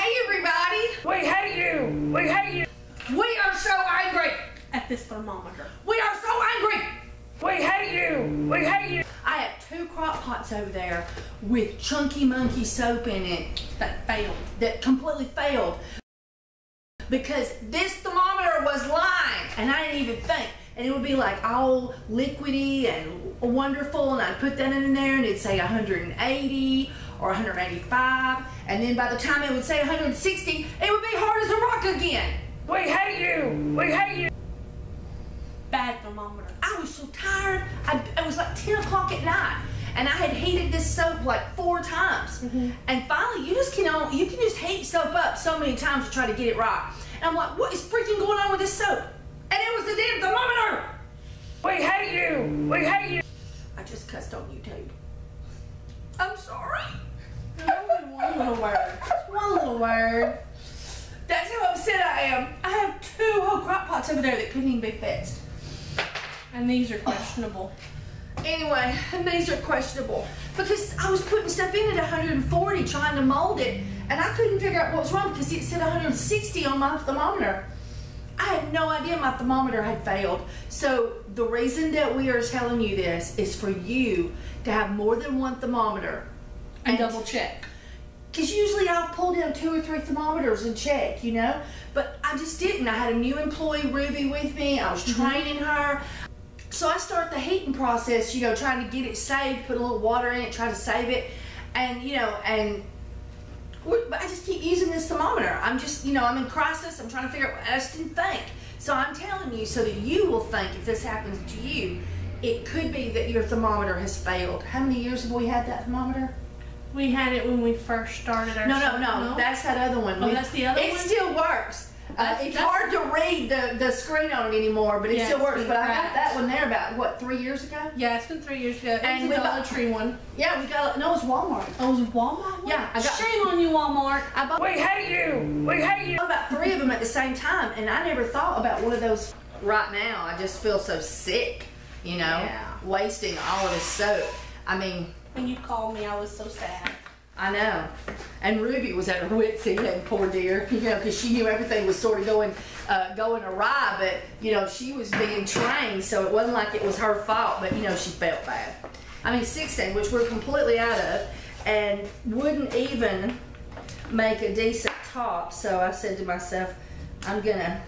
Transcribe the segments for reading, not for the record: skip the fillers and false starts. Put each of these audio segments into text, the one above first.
Hey everybody! We hate you! We hate you! We are so angry at this thermometer. We are so angry! We hate you! We hate you! I have 2 crock pots over there with Chunky Monkey soap in it That failed. that completely failed because this thermometer was lying and I didn't even think. And it would be like all liquidy and wonderful, and I'd put that in there and it'd say 180 or 185, and then by the time it would say 160, it would be hard as a rock again. We hate you! We hate you! Bad thermometer. I was so tired. It was like 10 o'clock at night, and I had heated this soap like 4 times. And finally, you can just heat soap up so many times to try to get it right. And I'm like, what is freaking going on with this soap? And it was the damn thermometer. We hate you! We hate you! I just cussed on YouTube. I'm sorry. One little word. One little word. That's how upset I am. I have 2 whole crock pots over there that couldn't even be fixed. And these are questionable. Anyway, and these are questionable because I was putting stuff in at 140 trying to mold it, and I couldn't figure out what was wrong because it said 160 on my thermometer. I had no idea my thermometer had failed. So the reason that we are telling you this is for you to have more than 1 thermometer And double check. Because usually I'll pull down 2 or 3 thermometers and check, you know, but I just didn't. I had a new employee, Ruby, with me. I was training her. So I start the heating process, you know, trying to get it saved, put a little water in it, try to save it. And, you know, but I just keep using this thermometer. I'm just, you know, I'm in crisis. I'm trying to figure out, I just didn't think. So I'm telling you so that you will think if this happens to you, it could be that your thermometer has failed. How many years have we had that thermometer? We had it when we first started our No. That's that other one. Oh, that's the other one? It still works. It's hard to read the screen on it anymore, but it still works. But I got that one there about, what, 3 years ago? Yeah, it's been 3 years ago. And it was a Dollar Tree one. Yeah, we got, no, it was Walmart. Oh, it was Walmart one? Yeah. Shame on you, Walmart. We hate you! We hate you! I bought about 3 of them at the same time, and I never thought about one of those. Right now, I just feel so sick, you know, wasting all of this soap. I mean. When you called me, I was so sad. I know. And Ruby was at her wit's end, poor dear, you know, because she knew everything was sort of going awry, but, you know, she was being trained, so it wasn't like it was her fault, but, you know, she felt bad. I mean, 16, which we're completely out of, and wouldn't even make a decent top, so I said to myself, I'm gonna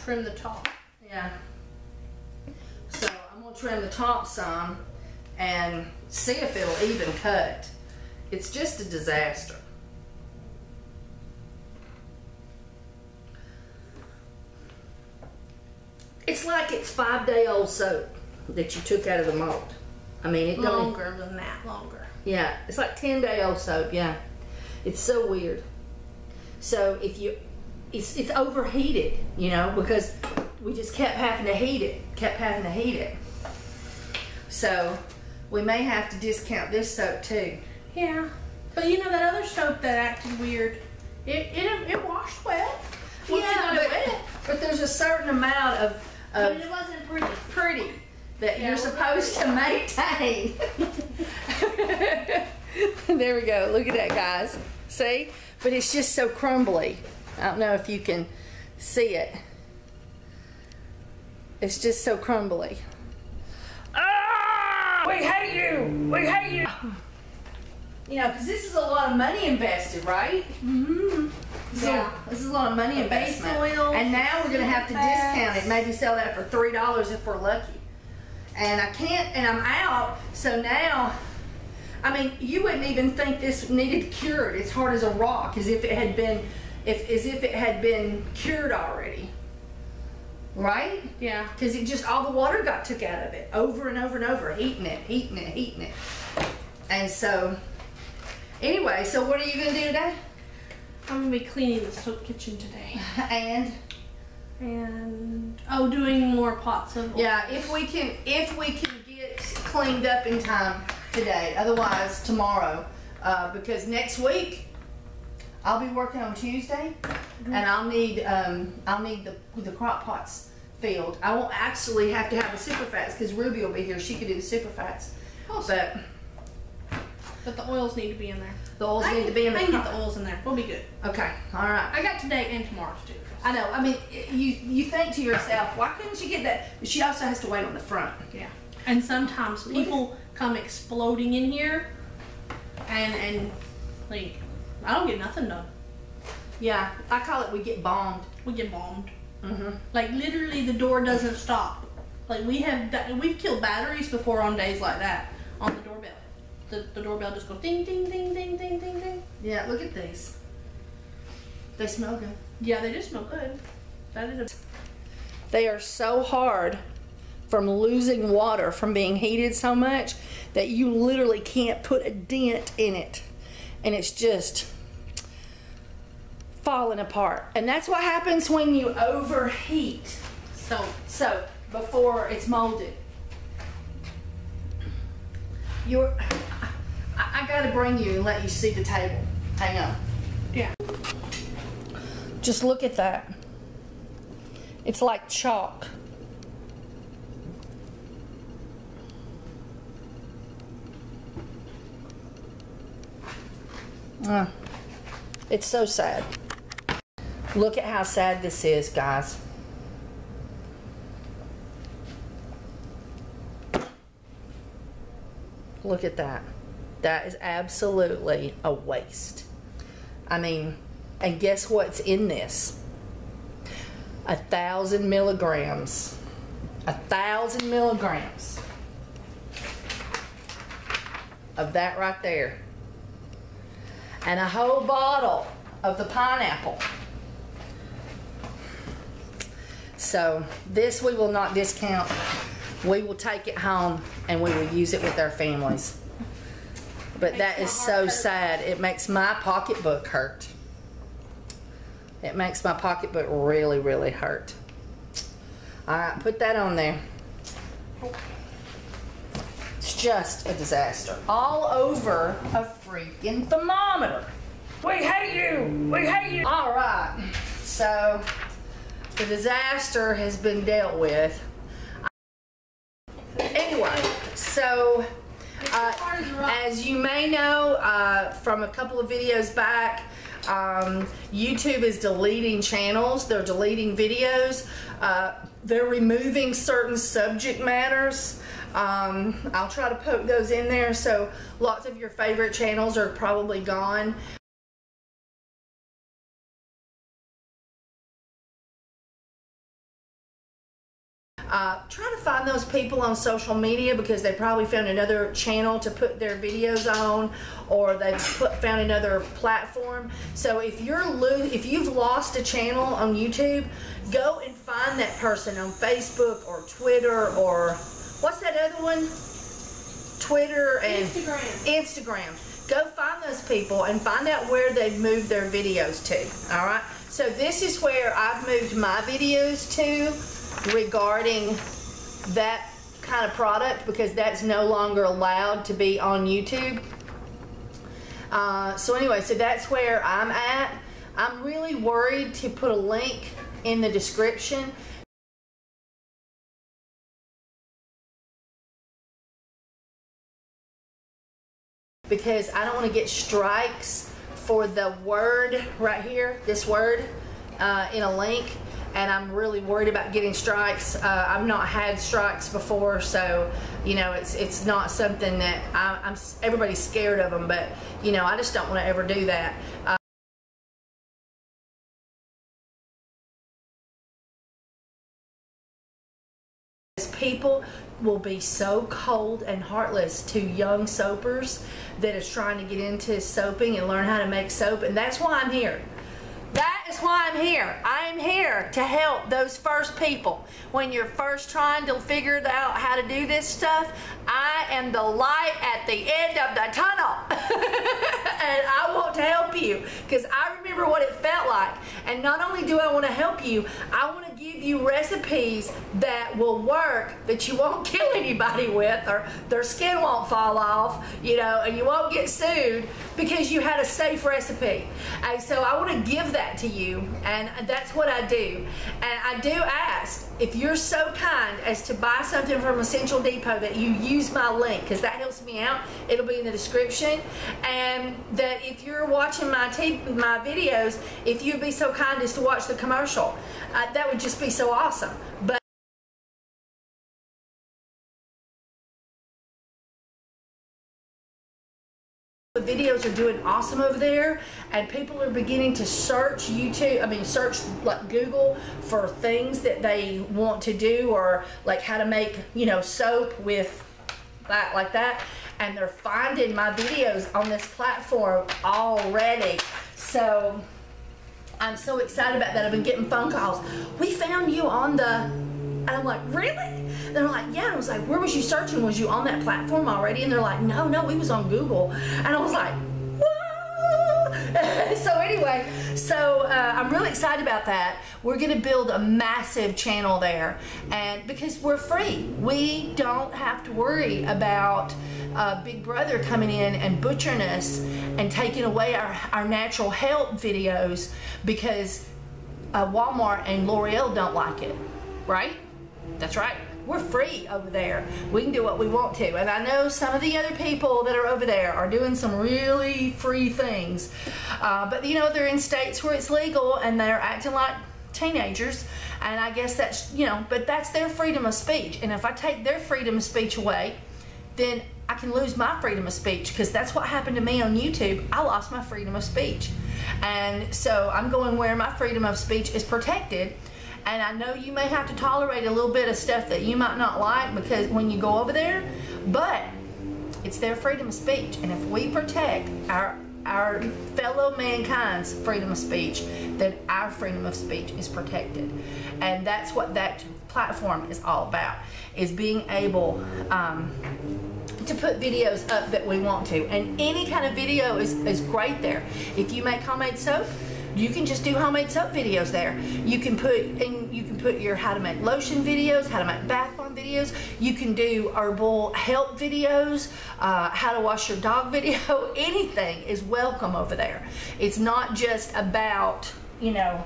trim the top. Yeah. So I'm gonna trim the top some and see if it'll even cut. It's just a disaster. It's like it's 5-day-old soap that you took out of the mold. I mean, it don't. Longer than that, longer. Yeah, it's like 10-day-old soap. Yeah, it's so weird. So if you, it's overheated, you know, because we just kept having to heat it. So we may have to discount this soap too. Yeah, but you know that other soap that acted weird, it washed well. But there's a certain amount of but it wasn't pretty that you're supposed to maintain. There we go. Look at that, guys. See? But it's just so crumbly. I don't know if you can see it. It's just so crumbly. Ah! We hate you! We hate you! You know, because this is a lot of money invested, right? Mm-hmm. Yeah. This is a lot of money investment. Base oil, and now we're going to have to discount it. Maybe sell that for $3 if we're lucky. And I can't, and I'm out, so now, I mean, you wouldn't even think this needed cured. It's hard as a rock, as if it had been, as if it had been cured already. Right? Yeah. Because it just, all the water got took out of it, over and over and over, heating it. And so, anyway, so what are you going to do today? I'm going to be cleaning the soap kitchen today. And doing more pots of oil. Yeah, if we can get cleaned up in time today. Otherwise tomorrow, because next week I'll be working on Tuesday, and I'll need the crock pots filled. I won't actually have to have the super fats because Ruby will be here. She could do the super fats. But But the oils need to be in there. The oils need to be in there. I can get the oils in there. We'll be good. Okay, all right. I got today and tomorrow's too. I know. I mean, you think to yourself, why couldn't you get that? But she also has to wait on the front. Yeah. And sometimes people come exploding in here, and like, I don't get nothing done. Yeah, I call it we get bombed. We get bombed. Mm-hmm. Like literally, the door doesn't stop. Like we've killed batteries before on days like that on the doorbell. The doorbell just goes ding ding ding ding ding ding ding. Yeah, look at these. They smell good. Yeah, they do smell good. They are so hard from losing water from being heated so much that you literally can't put a dent in it, and it's just falling apart. And that's what happens when you overheat soap before it's molded. I gotta bring you and let you see the table. Hang on. Yeah. Just look at that. It's like chalk. It's so sad. Look at how sad this is, guys. Look at that. That is absolutely a waste. I mean, and guess what's in this? 1,000 milligrams. 1,000 milligrams of that right there. And a whole bottle of the pineapple. So this we will not discount. We will take it home and we will use it with our families. But that is so sad. It makes my pocketbook hurt. It makes my pocketbook really, really hurt. All right, put that on there. It's just a disaster. All over a freaking thermometer. We hate you! We hate you! All right, so the disaster has been dealt with. Anyway, so as you may know from a couple of videos back, YouTube is deleting channels. They're deleting videos. They're removing certain subject matters. I'll try to poke those in there, so lots of your favorite channels are probably gone. Try to find those people on social media because they probably found another channel to put their videos on, or they've found another platform. So if you've lost a channel on YouTube, go and find that person on Facebook or Twitter, or what's that other one? Twitter and Instagram. Go find those people and find out where they've moved their videos to. All right. So this is where I've moved my videos to regarding that kind of product, because that's no longer allowed to be on YouTube. So anyway, so that's where I'm at. I'm really worried to put a link in the description because I don't want to get strikes for the word right here, this word in a link. And I'm really worried about getting strikes. I've not had strikes before, so you know it's not something that everybody's scared of them. But you know, I just don't want to ever do that. People will be so cold and heartless to young soapers that is trying to get into soaping and learn how to make soap, and that's why I'm here. That is why I'm here. I am here to help those first people. When you're first trying to figure out how to do this stuff, I am the light at the end of the tunnel. And I want to help you because I remember what it felt like. And not only do I want to help you, I want to give you recipes that will work, that you won't kill anybody with, or their skin won't fall off, you know, and you won't get sued because you had a safe recipe. And so I want to give that to you, and that's what I do. And I do ask, if you're so kind as to buy something from Essential Depot, that you use my link, because that helps me out. It'll be in the description. And that if you're watching my videos, if you'd be so kind as to watch the commercial, that would just be so awesome. But the videos are doing awesome over there, and people are beginning to search search like Google for things that they want to do, or like how to make, you know, soap with that, like that, and they're finding my videos on this platform already. So I'm so excited about that. I've been getting phone calls. We found you on the, and I'm like, really? They're like, yeah. And I was like, where was you searching? Was you on that platform already? And they're like, no, we was on Google. And I was like, whoa. So anyway, I'm really excited about that. We're gonna build a massive channel there, and because we're free, we don't have to worry about Big Brother coming in and butchering us and taking away our natural health videos because Walmart and L'Oreal don't like it, right? That's right. We're free over there. We can do what we want to. And I know some of the other people that are over there are doing some really free things. But you know, they're in states where it's legal and they're acting like teenagers. And I guess that's, you know, but that's their freedom of speech. And if I take their freedom of speech away, then I can lose my freedom of speech, because that's what happened to me on YouTube. I lost my freedom of speech. And so I'm going where my freedom of speech is protected. And I know you may have to tolerate a little bit of stuff that you might not like because when you go over there, but it's their freedom of speech. And if we protect our fellow mankind's freedom of speech, then our freedom of speech is protected. And that's what that platform is all about, is being able to put videos up that we want to. And any kind of video is great there. If you make homemade soap, you can just do homemade soap videos there. You can put your how to make lotion videos, how to make bath bomb videos. You can do herbal help videos, how to wash your dog video. Anything is welcome over there. It's not just about, you know,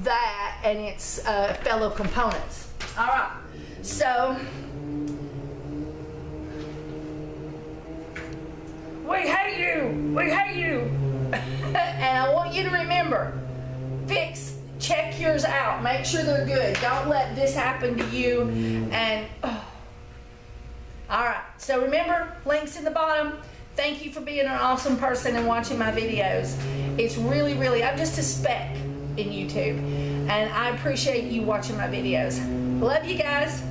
that and its fellow components. All right, so We hate you. We hate you. and I want you to remember, check yours out. Make sure they're good. Don't let this happen to you. And all right, so remember, links in the bottom. Thank you for being an awesome person and watching my videos. It's really, really, I'm just a speck in YouTube, and I appreciate you watching my videos. Love you guys.